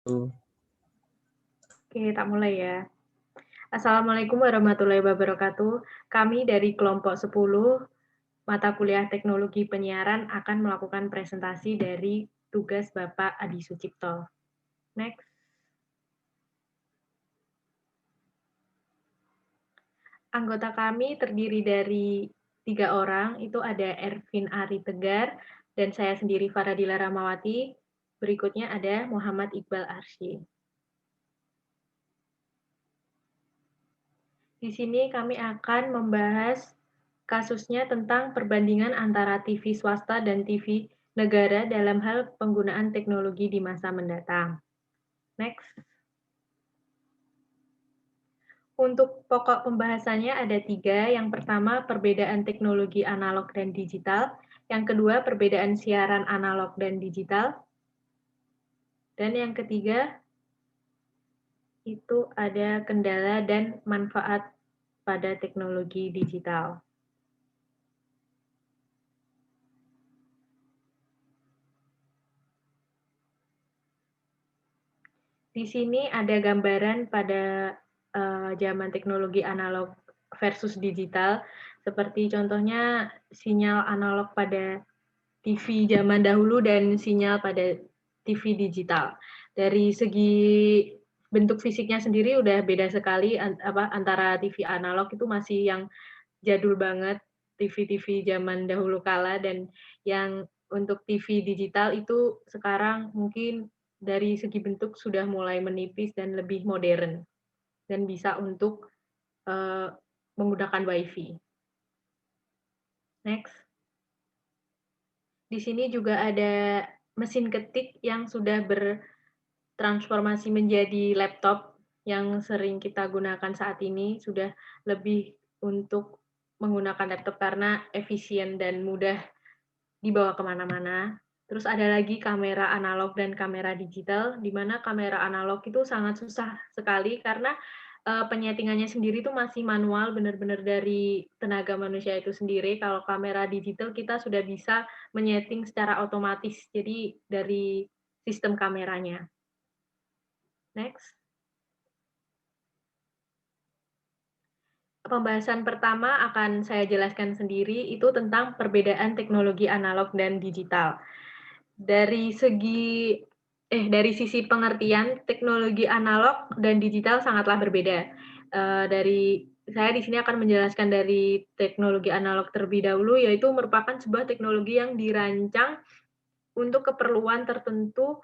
Tuh. Oke, tak mulai ya. Assalamualaikum warahmatullahi wabarakatuh. Kami dari kelompok 10 mata kuliah Teknologi Penyiaran akan melakukan presentasi dari tugas Bapak Adi Sucipto. Next. Anggota kami terdiri dari 3 orang, itu ada Ervin Ari Tegar, dan saya sendiri Faradila Ramawati. Berikutnya ada Muhammad Iqbal Arsy. Di sini kami akan membahas kasusnya tentang perbandingan antara TV swasta dan TV negara dalam hal penggunaan teknologi di masa mendatang. Next. Untuk pokok pembahasannya ada 3. Yang pertama, perbedaan teknologi analog dan digital. Yang kedua, perbedaan siaran analog dan digital. Dan yang ketiga, itu ada kendala dan manfaat pada teknologi digital. Di sini ada gambaran pada zaman teknologi analog versus digital, seperti contohnya sinyal analog pada TV zaman dahulu dan sinyal pada TV digital. Dari segi bentuk fisiknya sendiri udah beda sekali antara TV analog itu masih yang jadul banget, TV-TV zaman dahulu kala, dan yang untuk TV digital itu sekarang mungkin dari segi bentuk sudah mulai menipis dan lebih modern dan bisa untuk menggunakan WiFi. Next. Di sini juga ada mesin ketik yang sudah bertransformasi menjadi laptop yang sering kita gunakan saat ini, sudah lebih untuk menggunakan laptop karena efisien dan mudah dibawa kemana-mana. Terus ada lagi kamera analog dan kamera digital, di mana kamera analog itu sangat susah sekali karena penyetingannya sendiri itu masih manual, benar-benar dari tenaga manusia itu sendiri. Kalau kamera digital kita sudah bisa menyeting secara otomatis, jadi dari sistem kameranya. Next. Pembahasan pertama akan saya jelaskan sendiri, itu tentang perbedaan teknologi analog dan digital. Dari sisi pengertian, teknologi analog dan digital sangatlah berbeda. Saya di sini akan menjelaskan dari teknologi analog terlebih dahulu, yaitu merupakan sebuah teknologi yang dirancang untuk keperluan tertentu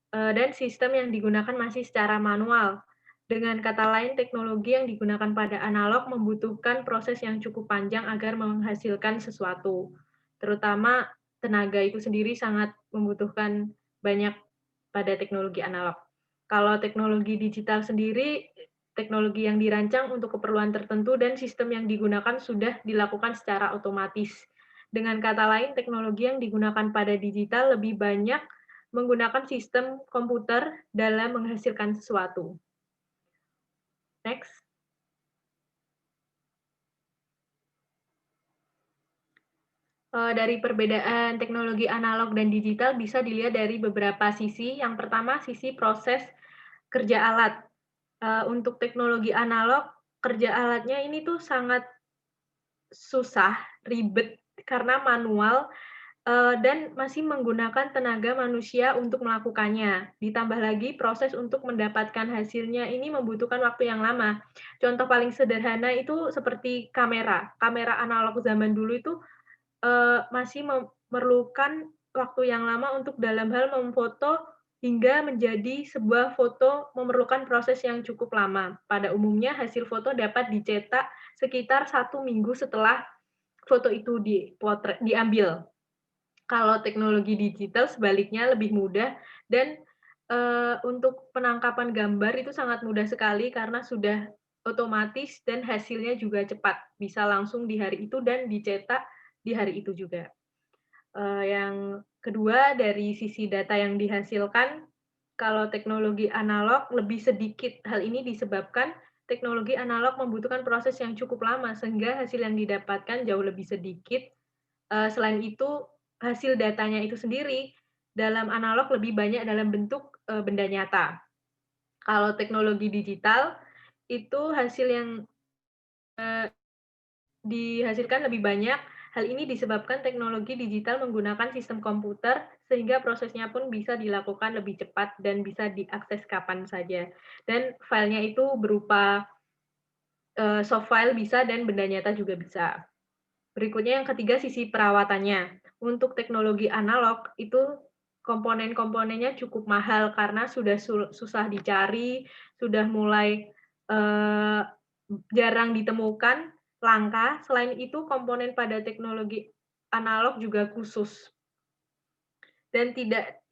dan sistem yang digunakan masih secara manual. Dengan kata lain, teknologi yang digunakan pada analog membutuhkan proses yang cukup panjang agar menghasilkan sesuatu. Terutama tenaga itu sendiri sangat membutuhkan banyak pada teknologi analog. Kalau teknologi digital sendiri, teknologi yang dirancang untuk keperluan tertentu dan sistem yang digunakan sudah dilakukan secara otomatis. Dengan kata lain, teknologi yang digunakan pada digital lebih banyak menggunakan sistem komputer dalam menghasilkan sesuatu. Next. Dari perbedaan teknologi analog dan digital bisa dilihat dari beberapa sisi. Yang pertama, sisi proses kerja alat. Untuk teknologi analog, kerja alatnya ini tuh sangat susah, ribet, karena manual, dan masih menggunakan tenaga manusia untuk melakukannya. Ditambah lagi proses untuk mendapatkan hasilnya ini membutuhkan waktu yang lama. Contoh paling sederhana itu seperti kamera. Kamera analog zaman dulu itu masih memerlukan waktu yang lama untuk dalam hal memfoto hingga menjadi sebuah foto memerlukan proses yang cukup lama. Pada umumnya hasil foto dapat dicetak sekitar 1 minggu setelah foto itu diambil. Kalau teknologi digital sebaliknya lebih mudah dan, untuk penangkapan gambar itu sangat mudah sekali karena sudah otomatis dan hasilnya juga cepat, bisa langsung di hari itu dan dicetak di hari itu juga. Yang kedua dari sisi data yang dihasilkan, kalau teknologi analog lebih sedikit. Hal ini disebabkan teknologi analog membutuhkan proses yang cukup lama sehingga hasil yang didapatkan jauh lebih sedikit. Selain itu, hasil datanya itu sendiri dalam analog lebih banyak dalam bentuk, benda nyata. Kalau teknologi digital, itu hasil yang dihasilkan lebih banyak. Hal ini disebabkan teknologi digital menggunakan sistem komputer, sehingga prosesnya pun bisa dilakukan lebih cepat dan bisa diakses kapan saja. Dan filenya itu berupa soft file bisa dan benda nyata juga bisa. Berikutnya yang ketiga, sisi perawatannya. Untuk teknologi analog, itu komponen-komponennya cukup mahal karena sudah susah dicari, sudah mulai jarang ditemukan, langka. Selain itu, komponen pada teknologi analog juga khusus dan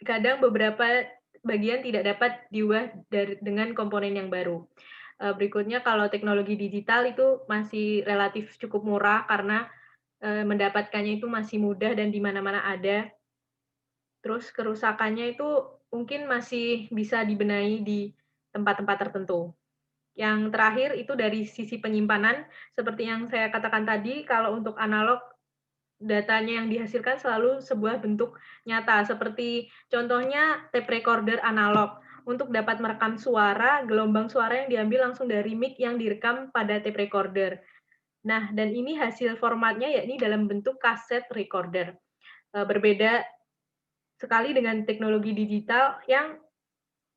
kadang beberapa bagian tidak dapat diubah dengan komponen yang baru. Berikutnya kalau teknologi digital itu masih relatif cukup murah karena mendapatkannya itu masih mudah dan di mana-mana ada. Terus kerusakannya itu mungkin masih bisa dibenahi di tempat-tempat tertentu. Yang terakhir itu dari sisi penyimpanan, seperti yang saya katakan tadi, kalau untuk analog, datanya yang dihasilkan selalu sebuah bentuk nyata, seperti contohnya tape recorder analog. Untuk dapat merekam suara, gelombang suara yang diambil langsung dari mic yang direkam pada tape recorder. Nah, dan ini hasil formatnya yakni dalam bentuk kaset recorder. Berbeda sekali dengan teknologi digital yang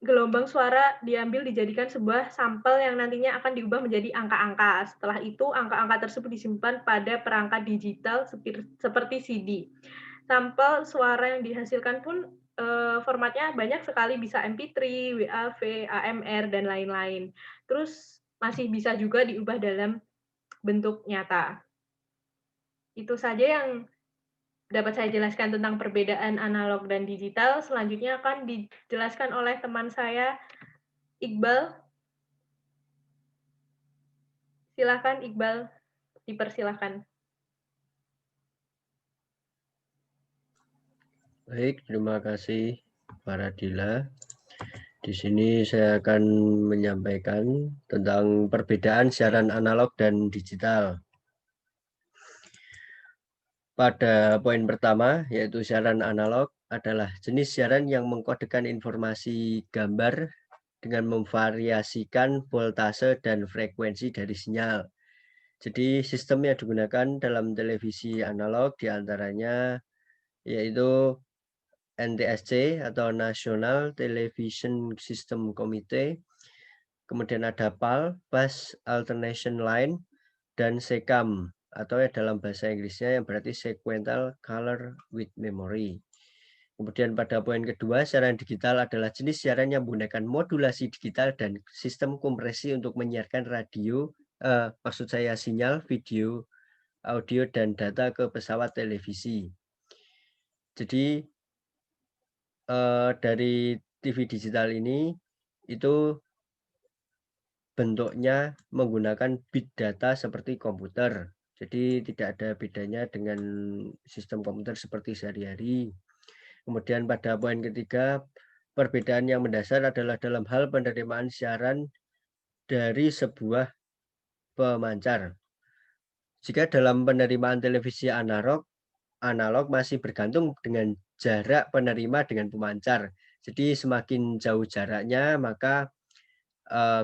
gelombang suara diambil dijadikan sebuah sampel yang nantinya akan diubah menjadi angka-angka. Setelah itu, angka-angka tersebut disimpan pada perangkat digital seperti CD. Sampel suara yang dihasilkan pun formatnya banyak sekali, bisa MP3, WAV, AMR, dan lain-lain. Terus masih bisa juga diubah dalam bentuk nyata. Itu saja yang dapat saya jelaskan tentang perbedaan analog dan digital. Selanjutnya akan dijelaskan oleh teman saya, Iqbal. Silakan Iqbal, dipersilahkan. Baik, terima kasih Pak Radila. Di sini saya akan menyampaikan tentang perbedaan siaran analog dan digital. Pada poin pertama, yaitu siaran analog adalah jenis siaran yang mengkodekan informasi gambar dengan memvariasikan voltase dan frekuensi dari sinyal. Jadi sistem yang digunakan dalam televisi analog diantaranya yaitu NTSC atau National Television System Committee, kemudian ada PAL, Bus Alternation Line, dan SECAM atau dalam bahasa Inggrisnya yang berarti Sequential Color with Memory. Kemudian pada poin kedua, siaran digital adalah jenis siaran yang menggunakan modulasi digital dan sistem kompresi untuk menyiarkan sinyal, video, audio, dan data ke pesawat televisi. Jadi dari TV digital ini itu bentuknya menggunakan bit data seperti komputer. Jadi tidak ada bedanya dengan sistem komputer seperti sehari-hari. Kemudian pada poin ketiga, perbedaan yang mendasar adalah dalam hal penerimaan siaran dari sebuah pemancar. Jika dalam penerimaan televisi analog masih bergantung dengan jarak penerima dengan pemancar. Jadi semakin jauh jaraknya, maka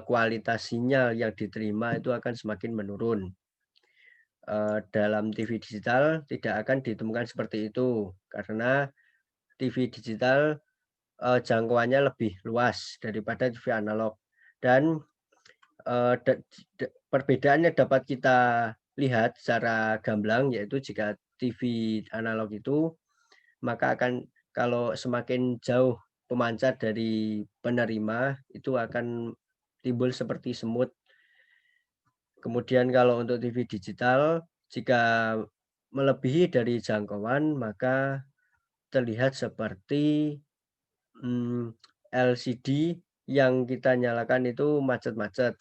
kualitas sinyal yang diterima itu akan semakin menurun. Dalam TV digital tidak akan ditemukan seperti itu, karena TV digital jangkauannya lebih luas daripada TV analog. Dan perbedaannya dapat kita lihat secara gamblang, yaitu jika TV analog itu, maka kalau semakin jauh pemancar dari penerima itu akan timbul seperti semut. Kemudian kalau untuk TV digital, jika melebihi dari jangkauan, maka terlihat seperti LCD yang kita nyalakan itu macet-macet.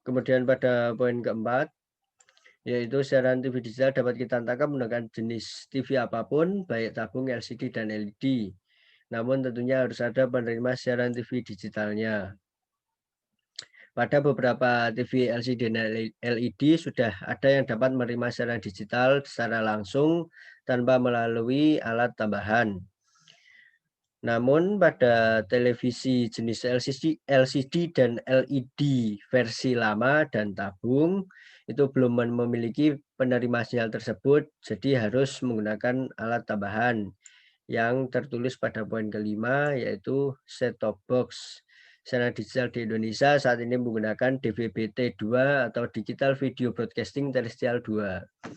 Kemudian pada poin keempat, yaitu siaran TV digital dapat kita tangkap menggunakan jenis TV apapun, baik tabung, LCD, dan LED. Namun tentunya harus ada penerima siaran TV digitalnya. Pada beberapa TV LCD dan LED sudah ada yang dapat menerima siaran digital secara langsung tanpa melalui alat tambahan. Namun pada televisi jenis LCD dan LED versi lama dan tabung itu belum memiliki penerima sinyal tersebut, jadi harus menggunakan alat tambahan yang tertulis pada poin kelima, yaitu set-top box. Siaran digital di Indonesia saat ini menggunakan DVB-T2 atau Digital Video Broadcasting Terrestrial 2.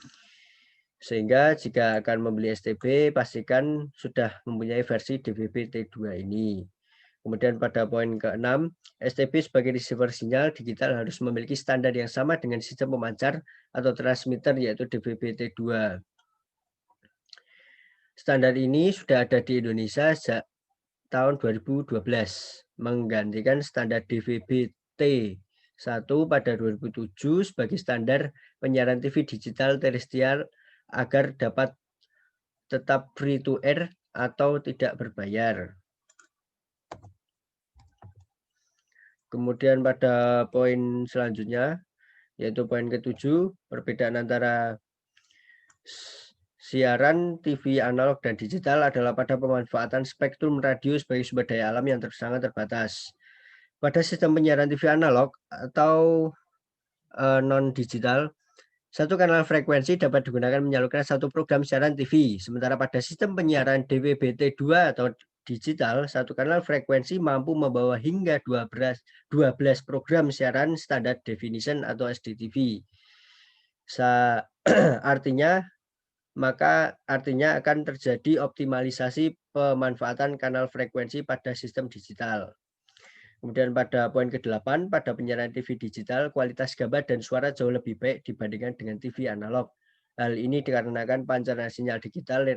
Sehingga jika akan membeli STB, pastikan sudah mempunyai versi DVB-T2 ini. Kemudian pada poin ke-6, STB sebagai receiver sinyal digital harus memiliki standar yang sama dengan sistem pemancar atau transmitter, yaitu DVB-T2. Standar ini sudah ada di Indonesia sejak tahun 2012, menggantikan standar DVB-T1 pada 2007 sebagai standar penyiaran TV digital terestrial agar dapat tetap free to air atau tidak berbayar. Kemudian pada poin selanjutnya, yaitu poin ke-7, perbedaan antara siaran TV analog dan digital adalah pada pemanfaatan spektrum radio sebagai sumber daya alam yang sangat terbatas. Pada sistem penyiaran TV analog atau non-digital, satu kanal frekuensi dapat digunakan menyalurkan satu program siaran TV. Sementara pada sistem penyiaran DVB-T2 atau digital, satu kanal frekuensi mampu membawa hingga 12 program siaran standar definition atau SDTV. Artinya akan terjadi optimalisasi pemanfaatan kanal frekuensi pada sistem digital. Kemudian pada poin ke-8, pada penyiaran TV digital, kualitas gambar dan suara jauh lebih baik dibandingkan dengan TV analog. Hal ini dikarenakan pancaran sinyal digital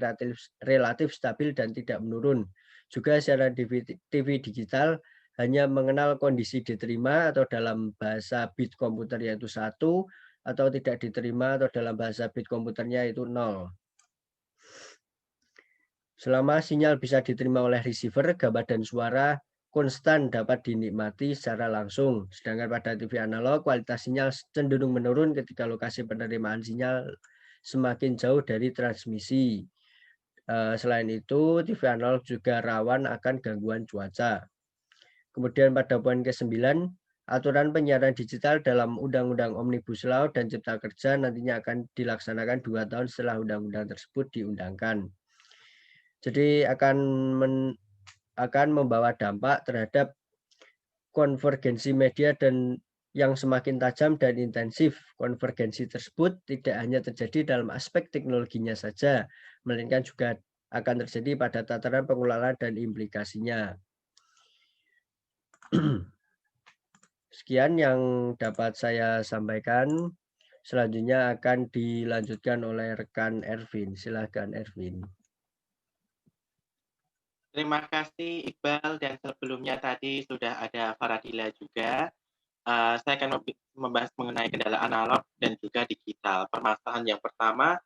relatif stabil dan tidak menurun. Juga siaran TV digital hanya mengenal kondisi diterima atau dalam bahasa bit komputer yaitu 1, atau tidak diterima atau dalam bahasa bit komputernya itu 0. Selama sinyal bisa diterima oleh receiver, gambar dan suara konstan dapat dinikmati secara langsung. Sedangkan pada TV analog, kualitas sinyal cenderung menurun ketika lokasi penerimaan sinyal semakin jauh dari transmisi. Selain itu, TV analog juga rawan akan gangguan cuaca. Kemudian pada poin ke-9, aturan penyiaran digital dalam Undang-Undang Omnibus Law dan Cipta Kerja nantinya akan dilaksanakan 2 tahun setelah undang-undang tersebut diundangkan. Jadi akan membawa dampak terhadap konvergensi media dan yang semakin tajam dan intensif. Konvergensi tersebut tidak hanya terjadi dalam aspek teknologinya saja, melainkan juga akan terjadi pada tataran pengelolaan dan implikasinya. Sekian yang dapat saya sampaikan. Selanjutnya akan dilanjutkan oleh rekan Ervin. Silakan Ervin. Terima kasih Iqbal, dan sebelumnya tadi sudah ada Faradila juga. Saya akan membahas mengenai kendala analog dan juga digital. Permasalahan yang pertama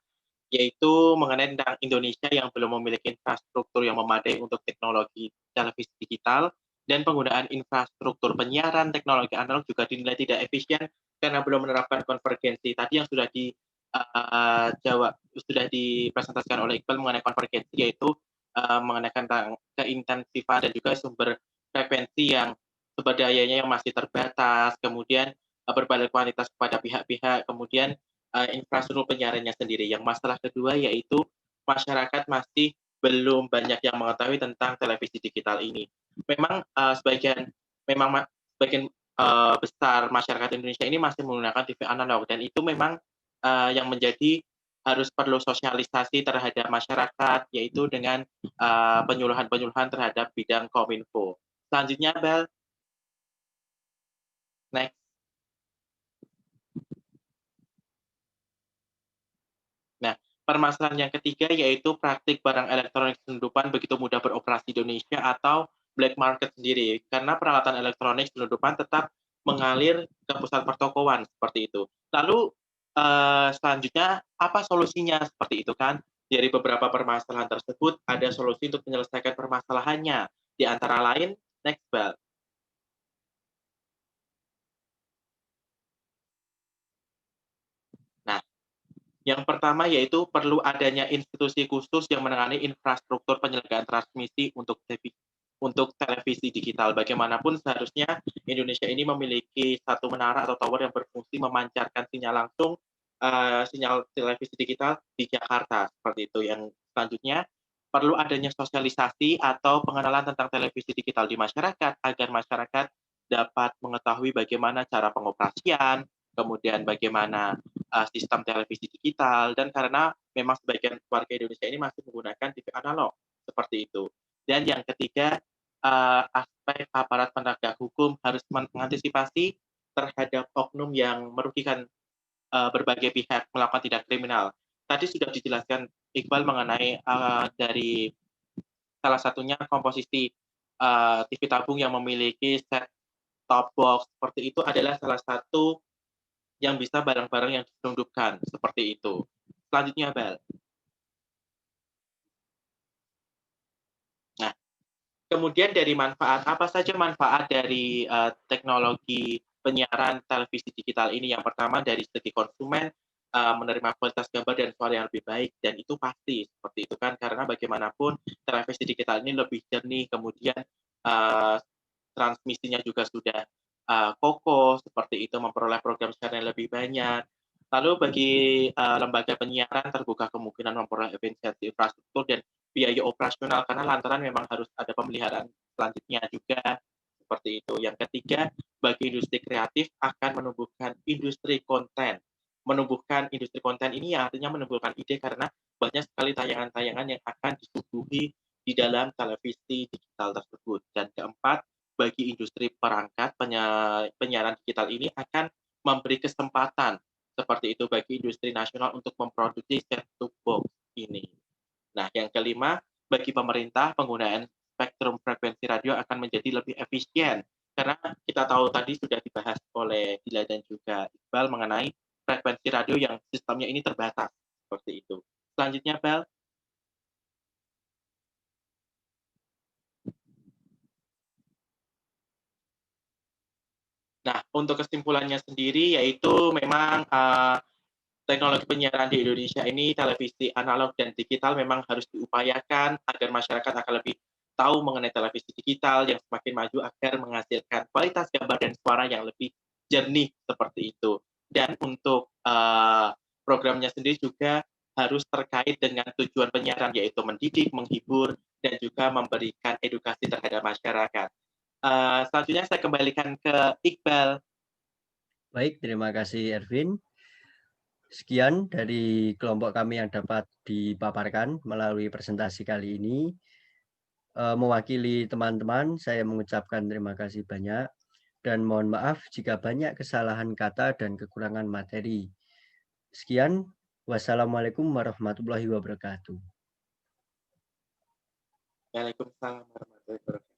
yaitu mengenai tentang Indonesia yang belum memiliki infrastruktur yang memadai untuk teknologi televisi digital, dan penggunaan infrastruktur penyiaran teknologi analog juga dinilai tidak efisien karena belum menerapkan konvergensi. Tadi yang sudah sudah dipresentasikan oleh Iqbal mengenai konvergensi, yaitu mengenai tentang keintensifan dan juga sumber frekuensi yang sumber dayanya yang masih terbatas, kemudian berbalik kualitas kepada pihak-pihak, kemudian infrastruktur penyiarannya sendiri. Yang masalah kedua yaitu masyarakat masih belum banyak yang mengetahui tentang televisi digital ini. Memang sebagian besar masyarakat Indonesia ini masih menggunakan TV analog, dan itu memang yang menjadi harus perlu sosialisasi terhadap masyarakat, yaitu dengan penyuluhan-penyuluhan terhadap bidang Kominfo. Selanjutnya, Bel. Next. Nah, permasalahan yang ketiga yaitu praktik barang elektronik selundupan begitu mudah beroperasi di Indonesia atau black market sendiri, karena peralatan elektronik selundupan tetap mengalir ke pusat pertokoan seperti itu. Lalu selanjutnya apa solusinya seperti itu kan? Dari beberapa permasalahan tersebut ada solusi untuk menyelesaikan permasalahannya. Di antara lain, next Bel. Yang pertama yaitu perlu adanya institusi khusus yang menangani infrastruktur penyelenggaraan transmisi untuk televisi digital. Bagaimanapun seharusnya Indonesia ini memiliki satu menara atau tower yang berfungsi memancarkan sinyal langsung sinyal televisi digital di Jakarta. Seperti itu. Yang selanjutnya perlu adanya sosialisasi atau pengenalan tentang televisi digital di masyarakat agar masyarakat dapat mengetahui bagaimana cara pengoperasian, kemudian bagaimana sistem televisi digital, dan karena memang sebagian warga Indonesia ini masih menggunakan TV analog, seperti itu. Dan yang ketiga, aspek aparat penegak hukum harus mengantisipasi terhadap oknum yang merugikan berbagai pihak melakukan tindak kriminal. Tadi sudah dijelaskan Iqbal mengenai dari salah satunya komposisi TV tabung yang memiliki set top box seperti itu adalah salah satu yang bisa barang-barang yang diselundupkan seperti itu. Selanjutnya, Bel. Nah, kemudian dari manfaat, apa saja manfaat dari teknologi penyiaran televisi digital ini? Yang pertama dari segi konsumen, menerima kualitas gambar dan suara yang lebih baik, dan itu pasti seperti itu kan, karena bagaimanapun televisi digital ini lebih jernih, kemudian transmisinya juga sudah kokoh, seperti itu, memperoleh program siaran yang lebih banyak. Lalu bagi lembaga penyiaran terbuka kemungkinan memperoleh efisiensi infrastruktur dan biaya operasional karena lantaran memang harus ada pemeliharaan selanjutnya juga seperti itu. Yang ketiga, bagi industri kreatif akan menumbuhkan industri konten. Menumbuhkan industri konten ini artinya menumbuhkan ide karena banyak sekali tayangan-tayangan yang akan disuguhi di dalam televisi digital tersebut. Dan keempat, bagi industri perangkat penyiaran digital ini akan memberi kesempatan seperti itu bagi industri nasional untuk memproduksi set-top box ini. Nah, yang kelima, bagi pemerintah penggunaan spektrum frekuensi radio akan menjadi lebih efisien karena kita tahu tadi sudah dibahas oleh Dila dan juga Iqbal mengenai frekuensi radio yang sistemnya ini terbatas seperti itu. Selanjutnya, Bel. Nah, untuk kesimpulannya sendiri yaitu memang teknologi penyiaran di Indonesia ini, televisi analog dan digital memang harus diupayakan agar masyarakat akan lebih tahu mengenai televisi digital yang semakin maju agar menghasilkan kualitas gambar dan suara yang lebih jernih seperti itu. Dan untuk programnya sendiri juga harus terkait dengan tujuan penyiaran yaitu mendidik, menghibur, dan juga memberikan edukasi terhadap masyarakat. Selanjutnya saya kembalikan ke Iqbal. Baik, terima kasih Ervin. Sekian dari kelompok kami yang dapat dipaparkan melalui presentasi kali ini. Mewakili teman-teman, saya mengucapkan terima kasih banyak dan mohon maaf jika banyak kesalahan kata dan kekurangan materi. Sekian, wassalamualaikum warahmatullahi wabarakatuh. Waalaikumsalam warahmatullahi wabarakatuh.